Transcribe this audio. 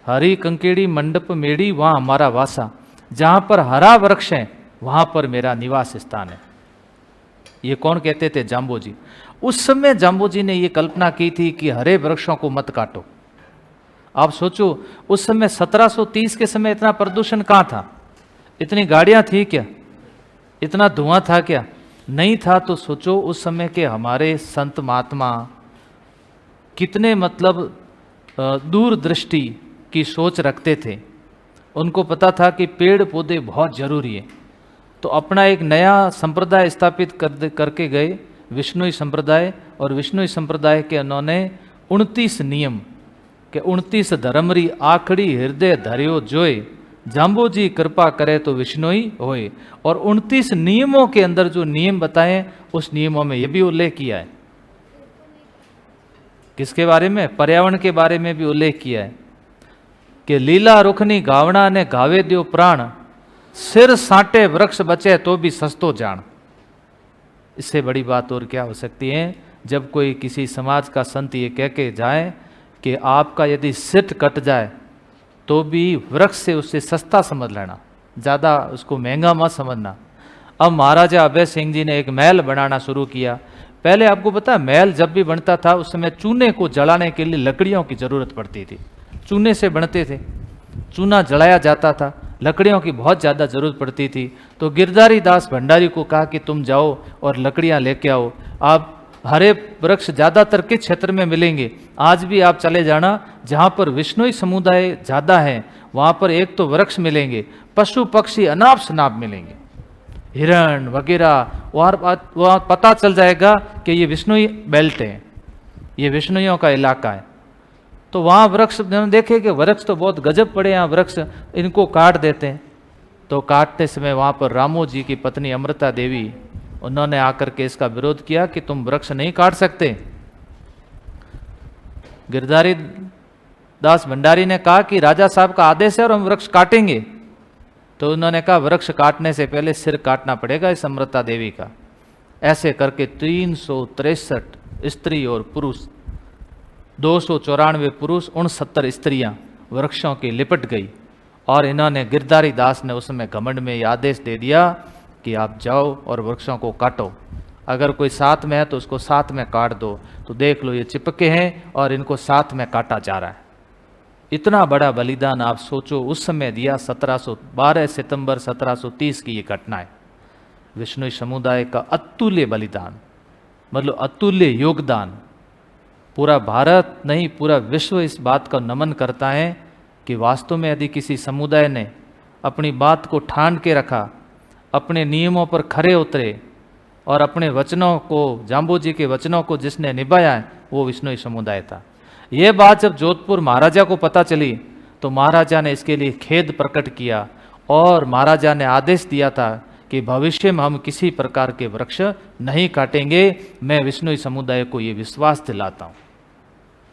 हरी कंकेड़ी मंडप मेड़ी वहां हमारा वासा, जहां पर हरा वृक्ष है वहां पर मेरा निवास स्थान है। ये कौन कहते थे? जाम्बो जी। उस समय जाम्बो जी ने ये कल्पना की थी कि हरे वृक्षों को मत काटो। आप सोचो उस समय 1730 के समय इतना प्रदूषण कहां था? इतनी गाड़ियां थी क्या? इतना धुआं था क्या? नहीं था। तो सोचो उस समय के हमारे संत महात्मा कितने मतलब दूरदृष्टि की सोच रखते थे। उनको पता था कि पेड़ पौधे बहुत जरूरी है। तो अपना एक नया संप्रदाय स्थापित करके गए, विष्णुई संप्रदाय। और विष्णुई संप्रदाय के उन्होंने 29 नियम के 29 धर्मरी आखड़ी हृदय धर्यो जोय, जाम्बो जी कृपा करे तो विष्णुई होए। और 29 नियमों के अंदर जो नियम बताए, उस नियमों में यह भी उल्लेख किया है। किसके बारे में? पर्यावरण के बारे में भी उल्लेख किया है कि लीला रुखनी गावना ने गावे दियो प्राण, सिर साटे वृक्ष बचे तो भी सस्तो जान। इससे बड़ी बात और क्या हो सकती है? जब कोई किसी समाज का संत ये कह के जाए कि आपका यदि सिर कट जाए तो भी वृक्ष से उससे सस्ता समझ लेना, ज़्यादा उसको महंगा मत समझना। अब महाराजा अभय सिंह जी ने एक महल बनाना शुरू किया। पहले आपको पता है महल जब भी बनता था उस समय चूने को जलाने के लिए लकड़ियों की जरूरत पड़ती थी। चूने से बनते थे, चूना जलाया जाता था, लकड़ियों की बहुत ज़्यादा जरूरत पड़ती थी। तो गिरधारी दास भंडारी को कहा कि तुम जाओ और लकड़ियाँ लेके आओ। आप हरे वृक्ष ज़्यादातर किस क्षेत्र में मिलेंगे? आज भी आप चले जाना, जहाँ पर विष्णुई समुदाय ज़्यादा है वहाँ पर एक तो वृक्ष मिलेंगे, पशु पक्षी अनाप शनाप मिलेंगे, हिरण वगैरह। वहाँ पता चल जाएगा कि ये विष्णुई बेल्ट है, ये विष्णुइयों का इलाका है। तो वहाँ वृक्ष देखे कि वृक्ष तो बहुत गजब पड़े, यहाँ वृक्ष इनको काट देते हैं। तो काटते समय वहाँ पर रामो जी की पत्नी अमृता देवी, उन्होंने आकर के इसका विरोध किया कि तुम वृक्ष नहीं काट सकते। गिरधारी दास भंडारी ने कहा कि राजा साहब का आदेश है और हम वृक्ष काटेंगे। तो उन्होंने कहा वृक्ष काटने से पहले सिर काटना पड़ेगा इस अमृता देवी का। ऐसे करके 363 स्त्री और पुरुष, 294 पुरुष, 69 स्त्रियां वृक्षों की लिपट गई। और इन्होंने गिरधारी दास ने उसमें घमंड में यह आदेश दे दिया कि आप जाओ और वृक्षों को काटो। अगर कोई साथ में है तो उसको साथ में काट दो। तो देख लो ये चिपके हैं और इनको साथ में काटा जा रहा है। इतना बड़ा बलिदान आप सोचो उस समय दिया। 12 सितंबर 1730 की ये घटना है। विष्णुई समुदाय का अतुल्य बलिदान, मतलब अतुल्य योगदान। पूरा भारत नहीं, पूरा विश्व इस बात का नमन करता है कि वास्तव में यदि किसी समुदाय ने अपनी बात को ठान के रखा, अपने नियमों पर खरे उतरे और अपने वचनों को, जाम्बो जी के वचनों को जिसने निभाया है, वो विष्णुई समुदाय था। ये बात जब जोधपुर महाराजा को पता चली तो महाराजा ने इसके लिए खेद प्रकट किया और महाराजा ने आदेश दिया था कि भविष्य में हम किसी प्रकार के वृक्ष नहीं काटेंगे। मैं विष्णुई समुदाय को ये विश्वास दिलाता हूँ।